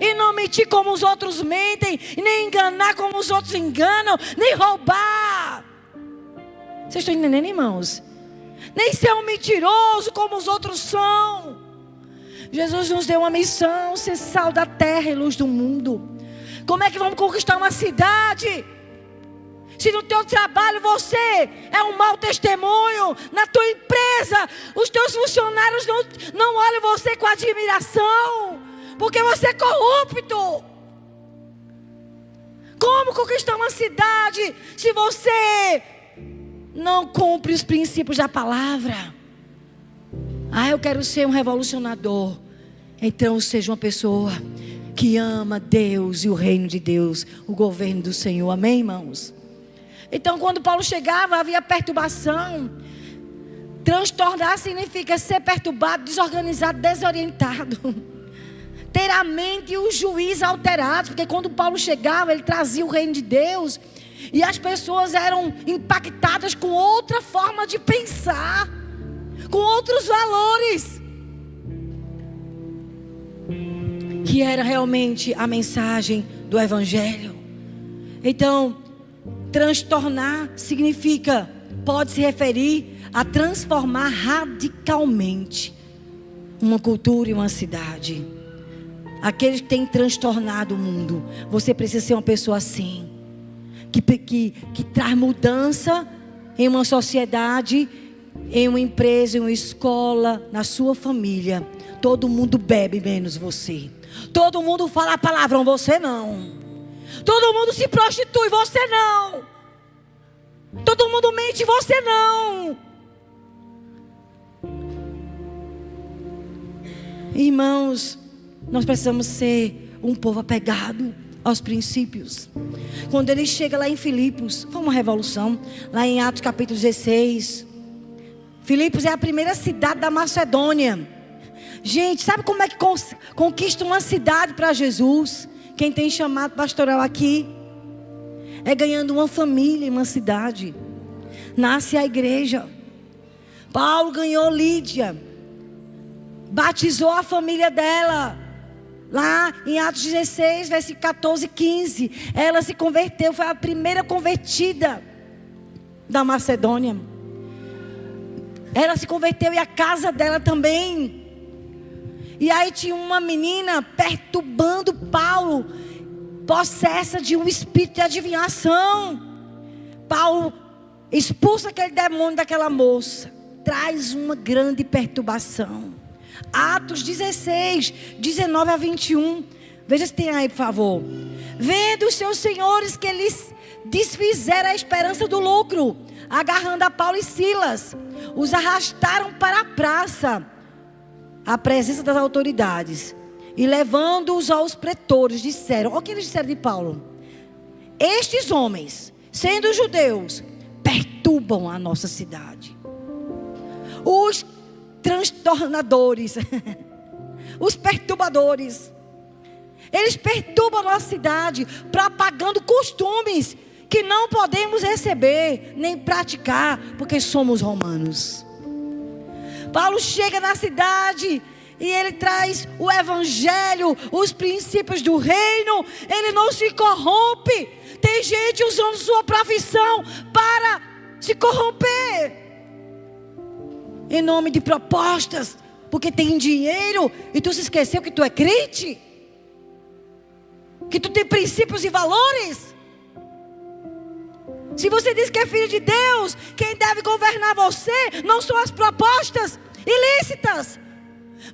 e não mentir como os outros mentem, nem enganar como os outros enganam, nem roubar. Vocês estão entendendo, irmãos? Nem ser um mentiroso como os outros são. Jesus nos deu uma missão: ser sal da terra e luz do mundo. Como é que vamos conquistar uma cidade se no teu trabalho você é um mau testemunho? Na tua empresa os teus funcionários não olham você com admiração, porque você é corrupto. Como conquistar uma cidade se você não cumpre os princípios da palavra? Eu quero ser um revolucionador. Então seja uma pessoa que ama Deus e o reino de Deus, o governo do Senhor. Amém, irmãos? Então, quando Paulo chegava, havia perturbação. Transtornar significa ser perturbado, desorganizado, desorientado, ter a mente e o juízo alterados. Porque quando Paulo chegava, ele trazia o reino de Deus, e as pessoas eram impactadas com outra forma de pensar, com outros valores, que era realmente a mensagem do Evangelho. Então, transtornar significa, pode se referir a transformar radicalmente uma cultura e uma cidade. Aqueles que têm transtornado o mundo, você precisa ser uma pessoa assim, que traz mudança em uma sociedade, em uma empresa, em uma escola, na sua família. Todo mundo bebe menos você. Todo mundo fala palavrão, você não. Todo mundo se prostitui, você não. Todo mundo mente, você não. Irmãos, nós precisamos ser um povo apegado aos princípios. Quando ele chega lá em Filipos, foi uma revolução. Lá em Atos capítulo 16, Filipos é a primeira cidade da Macedônia. Gente, sabe como é que conquista uma cidade para Jesus? Quem tem chamado pastoral aqui é ganhando uma família em uma cidade. Nasce a igreja. Paulo ganhou Lídia, batizou a família dela. Lá em Atos 16, versículo 14 e 15, ela se converteu, foi a primeira convertida da Macedônia. Ela se converteu e a casa dela também. E aí tinha uma menina perturbando Paulo, possessa de um espírito de adivinhação. Paulo expulsa aquele demônio daquela moça, traz uma grande perturbação. Atos 16, 19 a 21. Veja se tem aí, por favor. Vendo os seus senhores que eles desfizeram a esperança do lucro, agarrando a Paulo e Silas, os arrastaram para a praça, à presença das autoridades, e levando-os aos pretores, disseram: olha o que eles disseram de Paulo: estes homens, sendo judeus, perturbam a nossa cidade. Os transtornadores, os perturbadores, eles perturbam a nossa cidade, propagando costumes que não podemos receber nem praticar, porque somos romanos. Paulo chega na cidade e ele traz o evangelho, os princípios do reino. Ele não se corrompe. Tem gente usando sua profissão para se corromper, em nome de propostas, porque tem dinheiro. E tu se esqueceu que tu é crente, que tu tem princípios e valores. Se você diz que é filho de Deus, quem deve governar você não são as propostas ilícitas,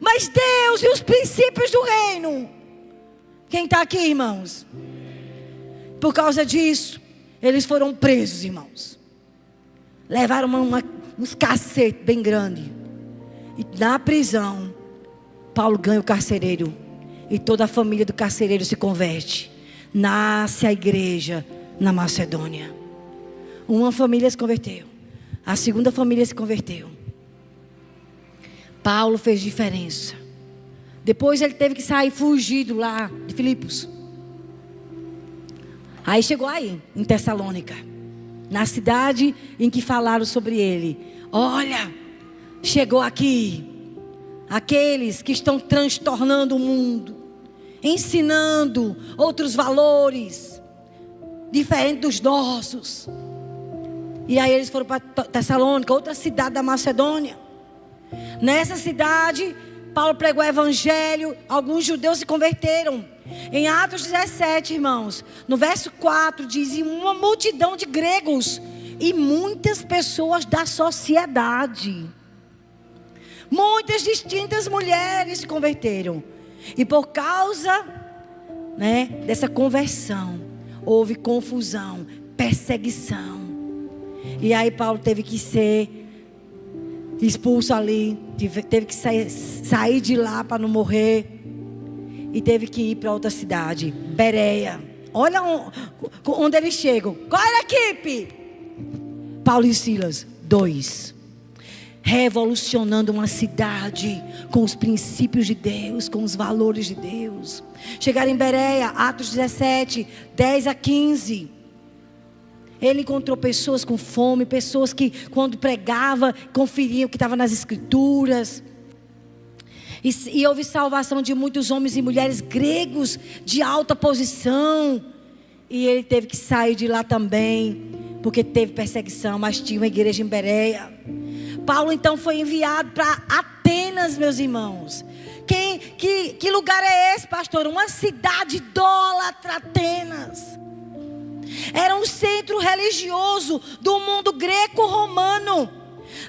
mas Deus e os princípios do reino. Quem está aqui, irmãos? Por causa disso, eles foram presos, irmãos. Levaram uns cacetes bem grandes. E na prisão, Paulo ganha o carcereiro. E toda a família do carcereiro se converte. Nasce a igreja na Macedônia. Uma família se converteu. A segunda família se converteu. Paulo fez diferença. Depois ele teve que sair fugido lá de Filipos. Aí chegou aí, em Tessalônica, na cidade em que falaram sobre ele. Olha, chegou aqui aqueles que estão transtornando o mundo, ensinando outros valores diferentes dos nossos. E aí eles foram para Tessalônica, outra cidade da Macedônia. Nessa cidade, Paulo pregou o evangelho, alguns judeus se converteram. Em Atos 17, irmãos, no verso 4 diz: e uma multidão de gregos e muitas pessoas da sociedade, muitas distintas mulheres se converteram. E por causa, dessa conversão, houve confusão, perseguição. E aí Paulo teve que ser expulso ali, teve que sair de lá para não morrer. E teve que ir para outra cidade, Bereia. Olha onde eles chegam. Qual era a equipe? Paulo e Silas, 2. Revolucionando uma cidade com os princípios de Deus, com os valores de Deus. Chegaram em Bereia, Atos 17, 10 a 15. Ele encontrou pessoas com fome, pessoas que quando pregava, conferiam o que estava nas escrituras. E houve salvação de muitos homens e mulheres gregos de alta posição. E ele teve que sair de lá também, porque teve perseguição, mas tinha uma igreja em Bereia. Paulo então foi enviado para Atenas, meus irmãos. Que lugar é esse, pastor? Uma cidade idólatra, Atenas. Era um centro religioso do mundo greco-romano.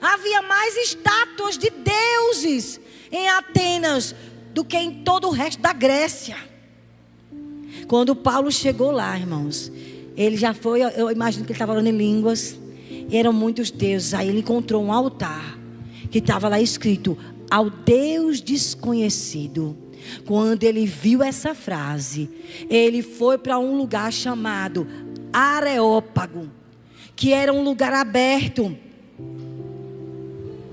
Havia mais estátuas de deuses em Atenas do que em todo o resto da Grécia. Quando Paulo chegou lá, irmãos, ele já foi, eu imagino que ele estava falando em línguas, e eram muitos deuses. Aí ele encontrou um altar que estava lá escrito: ao Deus desconhecido. Quando ele viu essa frase, ele foi para um lugar chamado Areópago, que era um lugar aberto,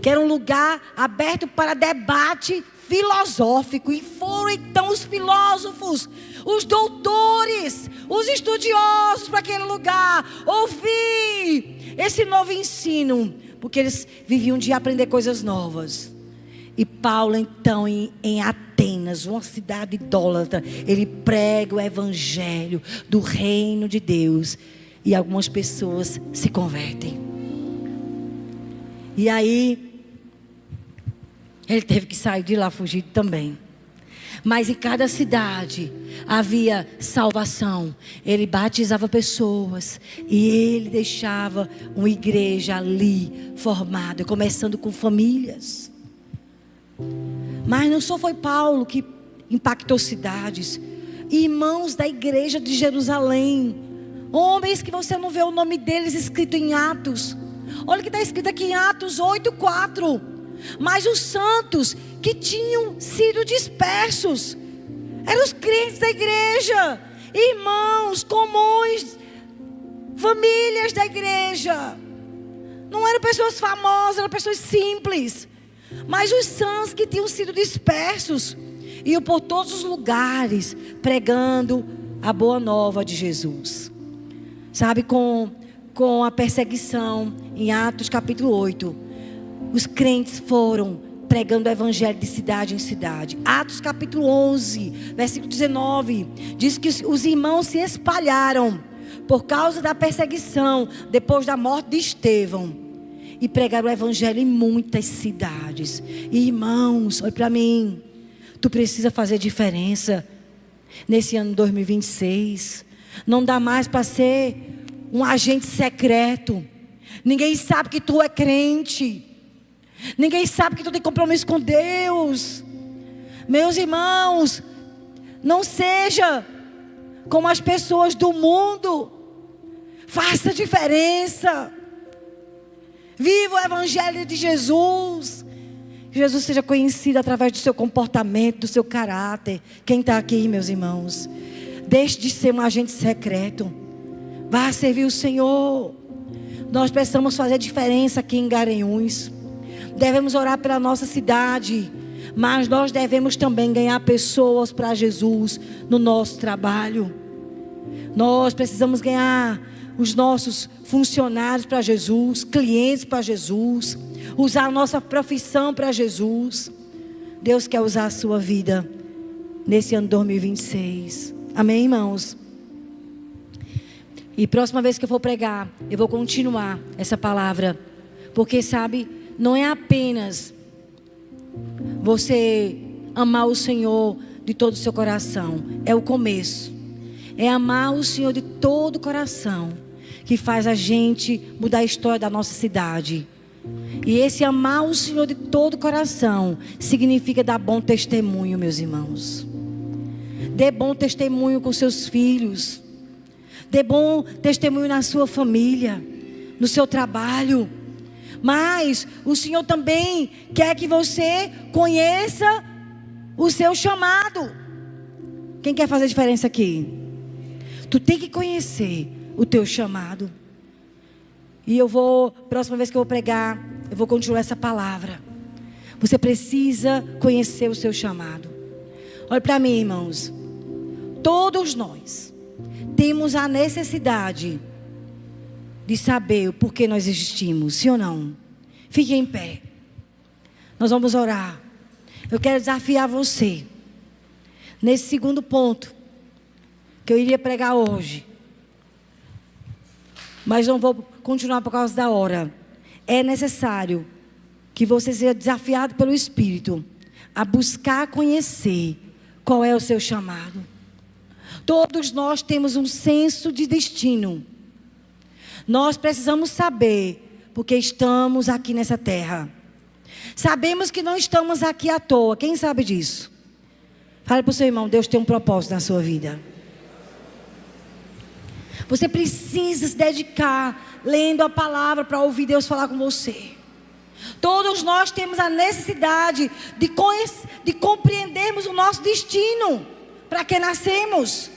que era um lugar aberto para debate filosófico. E foram então os filósofos, os doutores, os estudiosos para aquele lugar ouvir esse novo ensino, porque eles viviam de aprender coisas novas. E Paulo então em Atenas, uma cidade idólatra, ele prega o evangelho do reino de Deus, e algumas pessoas se convertem. E aí ele teve que sair de lá fugido também. Mas em cada cidade havia salvação. Ele batizava pessoas e ele deixava uma igreja ali formada, começando com famílias. Mas não só foi Paulo que impactou cidades. Irmãos da igreja de Jerusalém, homens que você não vê o nome deles escrito em Atos. Olha o que está escrito aqui em Atos 8:4. Mas os santos que tinham sido dispersos eram os crentes da igreja, irmãos comuns, famílias da igreja. Não eram pessoas famosas, eram pessoas simples. Mas os santos que tinham sido dispersos iam por todos os lugares pregando a boa nova de Jesus. Sabe, com a perseguição em Atos capítulo 8, os crentes foram pregando o evangelho de cidade em cidade. Atos capítulo 11, versículo 19, diz que os irmãos se espalharam por causa da perseguição depois da morte de Estevão, e pregaram o evangelho em muitas cidades. E irmãos, olha para mim, tu precisa fazer diferença nesse ano 2026. Não dá mais para ser um agente secreto. Ninguém sabe que tu é crente. Ninguém sabe que tu tem compromisso com Deus. Meus irmãos, não seja como as pessoas do mundo. Faça diferença. Viva o evangelho de Jesus. Jesus seja conhecido através do seu comportamento, do seu caráter. Quem está aqui, meus irmãos? Deixe de ser um agente secreto. Vá servir o Senhor. Nós precisamos fazer diferença aqui em Garanhuns. Devemos orar pela nossa cidade. Mas nós devemos também ganhar pessoas para Jesus no nosso trabalho. Nós precisamos ganhar os nossos funcionários para Jesus, clientes para Jesus, usar a nossa profissão para Jesus. Deus quer usar a sua vida nesse ano 2026. Amém, irmãos? E próxima vez que eu for pregar, eu vou continuar essa palavra. Porque, sabe, não é apenas você amar o Senhor de todo o seu coração. É o começo. É amar o Senhor de todo o coração que faz a gente mudar a história da nossa cidade. E esse amar o Senhor de todo o coração significa dar bom testemunho, meus irmãos. Dê bom testemunho com seus filhos. Dê bom testemunho na sua família, no seu trabalho. Mas o Senhor também quer que você conheça o seu chamado. Quem quer fazer diferença aqui? Tu tem que conhecer o teu chamado. E próxima vez que eu vou pregar, eu vou continuar essa palavra. Você precisa conhecer o seu chamado. Olha para mim, irmãos. Todos nós temos a necessidade de saber o porquê nós existimos, sim ou não? Fique em pé. Nós vamos orar. Eu quero desafiar você nesse segundo ponto que eu iria pregar hoje. Mas não vou continuar por causa da hora. É necessário que você seja desafiado pelo Espírito a buscar conhecer qual é o seu chamado. Todos nós temos um senso de destino. Nós precisamos saber porque estamos aqui nessa terra. Sabemos que não estamos aqui à toa. Quem sabe disso? Fale para o seu irmão, Deus tem um propósito na sua vida. Você precisa se dedicar lendo a palavra para ouvir Deus falar com você. Todos nós temos a necessidade de compreendermos o nosso destino, para que nascemos.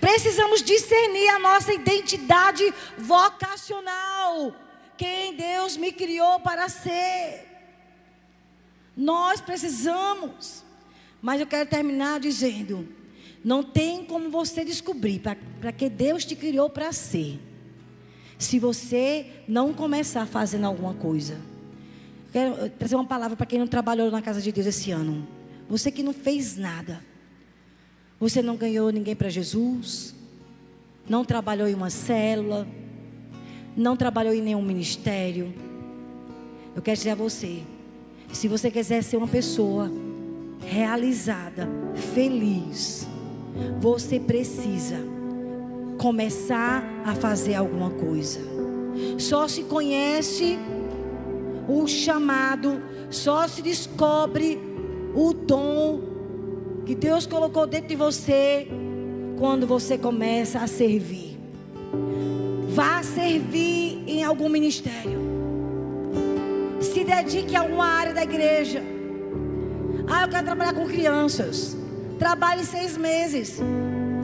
Precisamos discernir a nossa identidade vocacional. Quem Deus me criou para ser. Nós precisamos. Mas eu quero terminar dizendo: não tem como você descobrir para que Deus te criou para ser, se você não começar fazendo alguma coisa. Quero trazer uma palavra para quem não trabalhou na casa de Deus esse ano. Você que não fez nada. Você não ganhou ninguém para Jesus. Não trabalhou em uma célula. Não trabalhou em nenhum ministério. Eu quero dizer a você: se você quiser ser uma pessoa realizada, feliz, você precisa começar a fazer alguma coisa. Só se conhece o chamado, só se descobre o dom que Deus colocou dentro de você quando você começa a servir. Vá servir em algum ministério. Se dedique a alguma área da igreja. Eu quero trabalhar com crianças. Trabalhe 6 meses.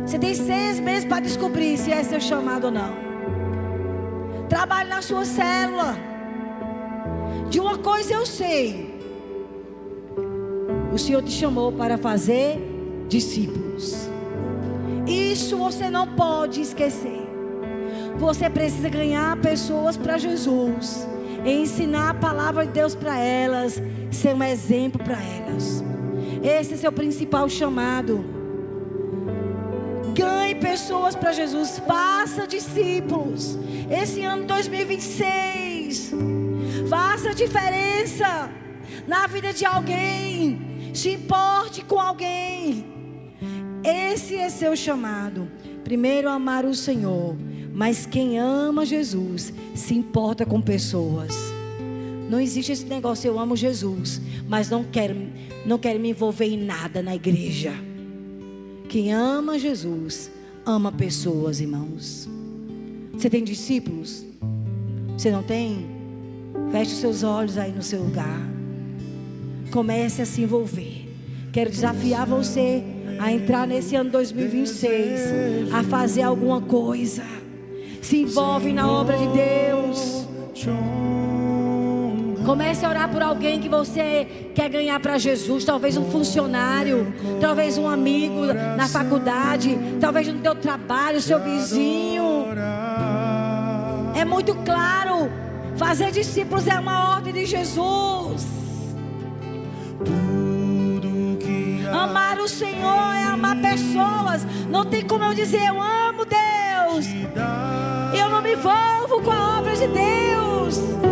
Você tem 6 meses para descobrir se é seu chamado ou não. Trabalhe na sua célula. De uma coisa eu sei: o Senhor te chamou para fazer discípulos. Isso você não pode esquecer. Você precisa ganhar pessoas para Jesus, ensinar a palavra de Deus para elas, ser um exemplo para elas. Esse é seu principal chamado. Ganhe pessoas para Jesus, faça discípulos. Esse ano 2026, faça diferença na vida de alguém. Se importe com alguém. Esse é seu chamado. Primeiro, amar o Senhor. Mas quem ama Jesus se importa com pessoas. Não existe esse negócio: eu amo Jesus, mas não quero me envolver em nada na igreja. Quem ama Jesus ama pessoas, irmãos. Você tem discípulos? Você não tem? Feche os seus olhos aí no seu lugar. Comece a se envolver. Quero desafiar você a entrar nesse ano 2026, a fazer alguma coisa. Se envolve na obra de Deus. Comece a orar por alguém que você quer ganhar para Jesus. Talvez um funcionário, talvez um amigo na faculdade, talvez no teu trabalho, seu vizinho. É muito claro, fazer discípulos é uma ordem de Jesus. Amar o Senhor é amar pessoas. Não tem como eu dizer eu amo Deus, eu não me envolvo com a obra de Deus.